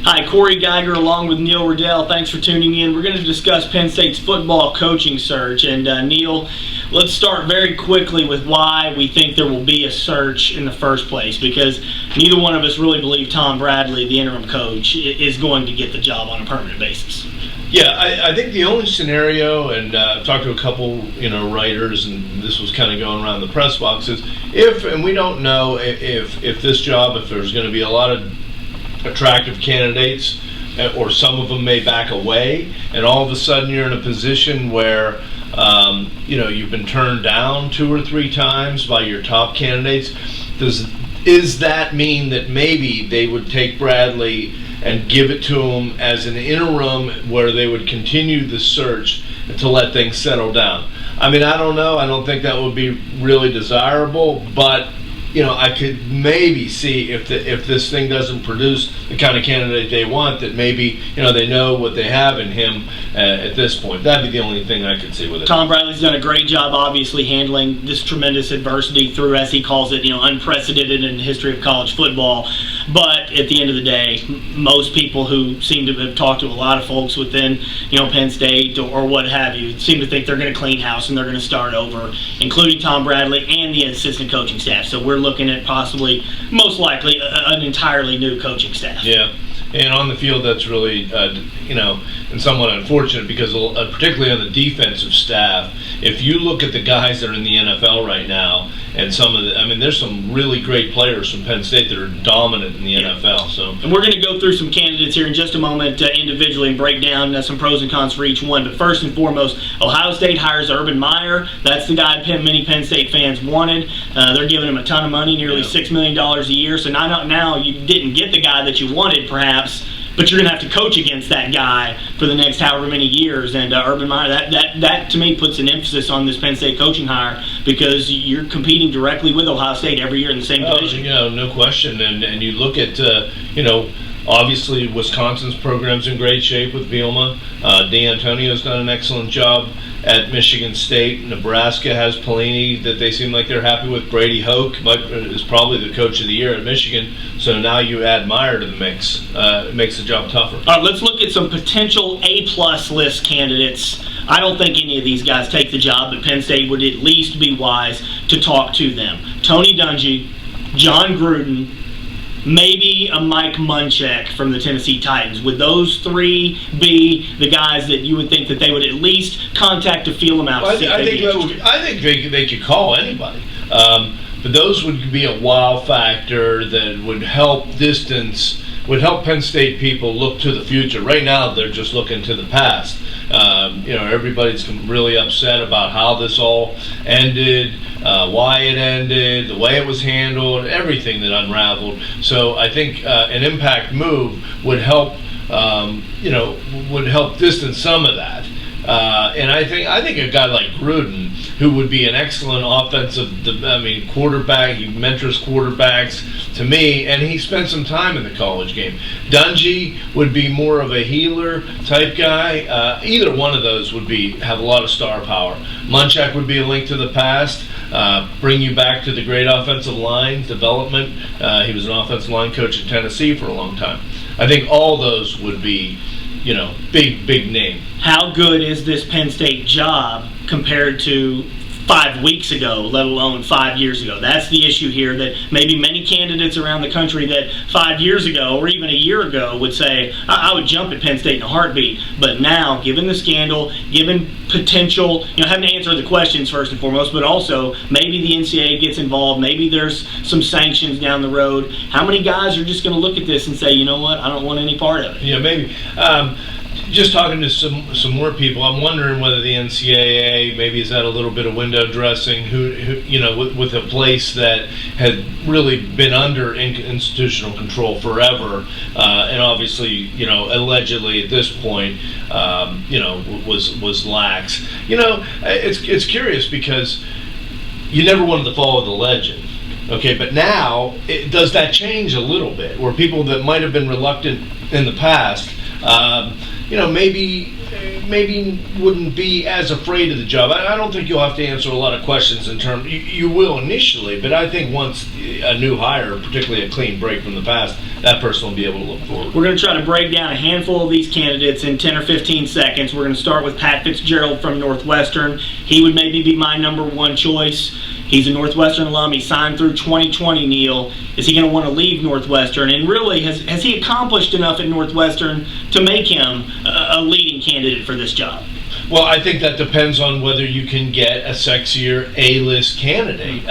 Hi, Cory Geiger along with Neil Rudel. Thanks for tuning in. We're going to discuss Penn State's football coaching search. And Neil, let's start very quickly with why we think there will be a search in the first place, because neither one of us really believe Tom Bradley, the interim coach, is going to get the job on a permanent basis. Yeah, I think the only scenario, and I've talked to a couple, writers, and this was kind of going around the press box, is if, and we don't know if this job, if there's going to be a lot of attractive candidates, or some of them may back away, and all of a sudden you're in a position where you've been turned down 2 or 3 times by your top candidates. Does that mean that maybe they would take Bradley and give it to him as an interim where they would continue the search to let things settle down? I mean, I don't know. I don't think that would be really desirable, but I could maybe see if this thing doesn't produce the kind of candidate they want, that maybe they know what they have in him at this point. That'd be the only thing I could see with it. Tom Bradley's done a great job, obviously, handling this tremendous adversity through, as he calls it, unprecedented in the history of college football. But at the end of the day, most people who seem to have talked to a lot of folks within Penn State or what have you seem to think they're going to clean house and they're going to start over, including Tom Bradley and the assistant coaching staff. So we're looking at possibly, most likely, an entirely new coaching staff. Yeah, and on the field, that's really, and somewhat unfortunate, because particularly on the defensive staff, if you look at the guys that are in the NFL right now, and there's some really great players from Penn State that are dominant in the NFL. So, and we're going to go through some candidates here in just a moment individually and break down some pros and cons for each one. But first and foremost, Ohio State hires Urban Meyer. That's the guy many Penn State fans wanted. They're giving him a ton of money, nearly $6 million a year. So now you didn't get the guy that you wanted, perhaps, but you're going to have to coach against that guy for the next however many years. And Urban Meyer, that to me puts an emphasis on this Penn State coaching hire, because you're competing directly with Ohio State every year in the same division. No question. And you look at, obviously Wisconsin's program's in great shape with Bielema. D'Antonio's done an excellent job at Michigan State. Nebraska has Pelini that they seem like they're happy with. Brady Hoke is probably the coach of the year at Michigan. So now you add Meyer to the mix. It makes the job tougher. All right, let's look at some potential A-plus list candidates. I don't think any of these guys take the job, but Penn State would at least be wise to talk to them. Tony Dungy, John Gruden, maybe a Mike Munchak from the Tennessee Titans. Would those 3 be the guys that you would think that they would at least contact to feel them out? Well, I think they could call anybody. But those would be a wow factor that would help Penn State people look to the future. Right now, they're just looking to the past. Everybody's really upset about how this all ended, why it ended, the way it was handled, everything that unraveled. So I think an impact move would help, distance some of that. And I think a guy like Gruden, who would be an excellent offensive, quarterback, he mentors quarterbacks to me, and he spent some time in the college game. Dungy would be more of a healer type guy. Either one of those would have a lot of star power. Munchak would be a link to the past, bring you back to the great offensive line development. He was an offensive line coach at Tennessee for a long time. I think all those would be big name. How good is this Penn State job compared to 5 weeks ago, let alone 5 years ago? That's the issue here, that maybe many candidates around the country that 5 years ago or even a year ago would say, I would jump at Penn State in a heartbeat. But now, given the scandal, given potential, having to answer the questions first and foremost, but also maybe the NCAA gets involved, maybe there's some sanctions down the road. How many guys are just going to look at this and say, you know what, I don't want any part of it? Yeah, maybe. Just talking to some more people, I'm wondering whether the NCAA maybe is at a little bit of window dressing. With a place that had really been under institutional control forever, and obviously, allegedly at this point, was lax. It's curious, because you never wanted to follow the legend. Okay, but now, does that change a little bit, where people that might have been reluctant in the past, maybe wouldn't be as afraid of the job. I don't think you'll have to answer a lot of questions in terms. You will initially, but I think once a new hire, particularly a clean break from the past, that person will be able to look forward. We're going to try to break down a handful of these candidates in 10 or 15 seconds. We're going to start with Pat Fitzgerald from Northwestern. He would maybe be my number one choice. He's a Northwestern alum. He signed through 2020, Neil. Is he going to want to leave Northwestern? And really, has he accomplished enough at Northwestern to make him a leading candidate for this job? Well, I think that depends on whether you can get a sexier A-list candidate.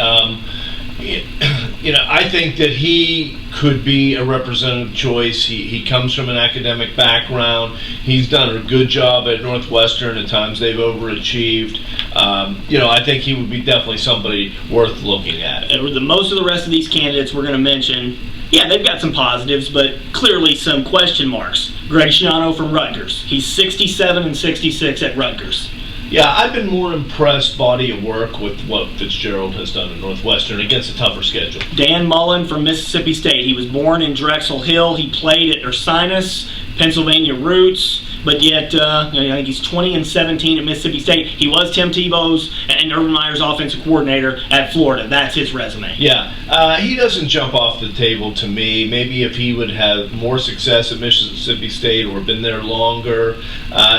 I think that he could be a representative choice. He comes from an academic background. He's done a good job at Northwestern. At times they've overachieved. I think he would be definitely somebody worth looking at. Most of the rest of these candidates we're going to mention, yeah, they've got some positives, but clearly some question marks. Greg Schiano from Rutgers. He's 67 and 66 at Rutgers. Yeah, I've been more impressed body of work with what Fitzgerald has done at Northwestern against a tougher schedule. Dan Mullen from Mississippi State. He was born in Drexel Hill. He played at Ursinus, Pennsylvania roots, but yet I think he's 20 and 17 at Mississippi State. He was Tim Tebow's and Urban Meyer's offensive coordinator at Florida. That's his resume. Yeah, he doesn't jump off the table to me. Maybe if he would have more success at Mississippi State or been there longer,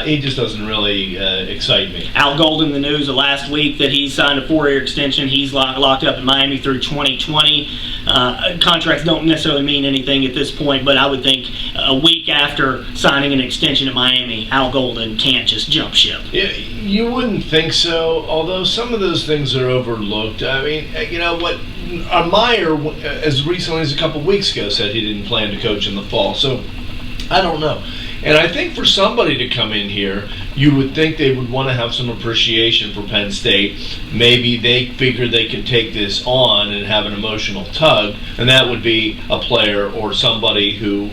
he just doesn't really excite me. Al Golden, the news of last week that he signed a 4-year extension. He's locked up in Miami through 2020. Contracts don't necessarily mean anything at this point, but I would think a week after signing an extension at Miami, Al Golden can't just jump ship. Yeah, you wouldn't think so, although some of those things are overlooked. I mean, you know what? Meyer, as recently as a couple weeks ago, said he didn't plan to coach in the fall. So I don't know. And I think for somebody to come in here, you would think they would want to have some appreciation for Penn State. Maybe they figure they can take this on and have an emotional tug, and that would be a player or somebody who,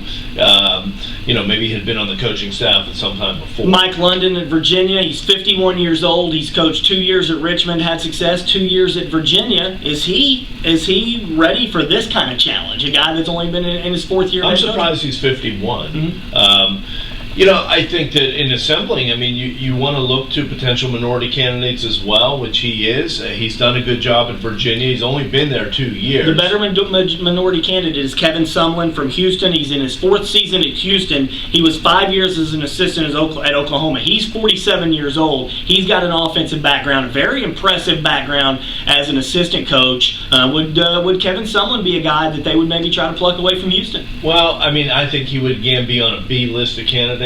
maybe had been on the coaching staff at some time before. Mike London at Virginia. He's 51 years old. He's coached 2 years at Richmond, had success, 2 years at Virginia. Is he ready for this kind of challenge? A guy that's only been in his fourth year. I'm surprised he's 51. Mm-hmm. I think that in assembling, you want to look to potential minority candidates as well, which he is. He's done a good job at Virginia. He's only been there 2 years. The better minority candidate is Kevin Sumlin from Houston. He's in his fourth season at Houston. He was 5 years as an assistant at Oklahoma. He's 47 years old. He's got an offensive background, a very impressive background as an assistant coach. Would Kevin Sumlin be a guy that they would maybe try to pluck away from Houston? Well, I think he would again be on a B list of candidates.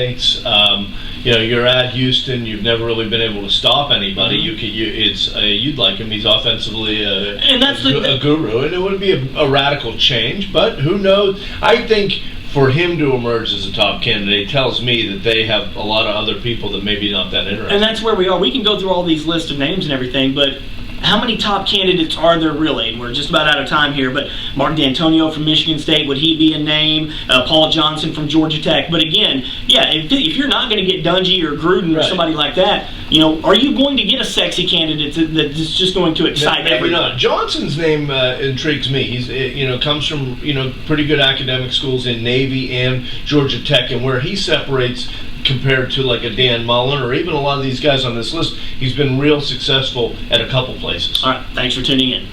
You're at Houston. You've never really been able to stop anybody. Mm-hmm. You'd like him. He's offensively a guru, and it would be a radical change. But who knows? I think for him to emerge as a top candidate tells me that they have a lot of other people that maybe not that interested. And that's where we are. We can go through all these lists of names and everything, but how many top candidates are there really? And we're just about out of time here, but Mark D'Antonio from Michigan State, would he be a name? Paul Johnson from Georgia Tech. But again, if you're not going to get Dungy or Gruden or somebody like that, are you going to get a sexy candidate that's just going to excite everyone? Not. Johnson's name intrigues me. He's comes from pretty good academic schools in Navy and Georgia Tech, and where he separates compared to like a Dan Mullen or even a lot of these guys on this list, he's been real successful at a couple places. All right, thanks for tuning in.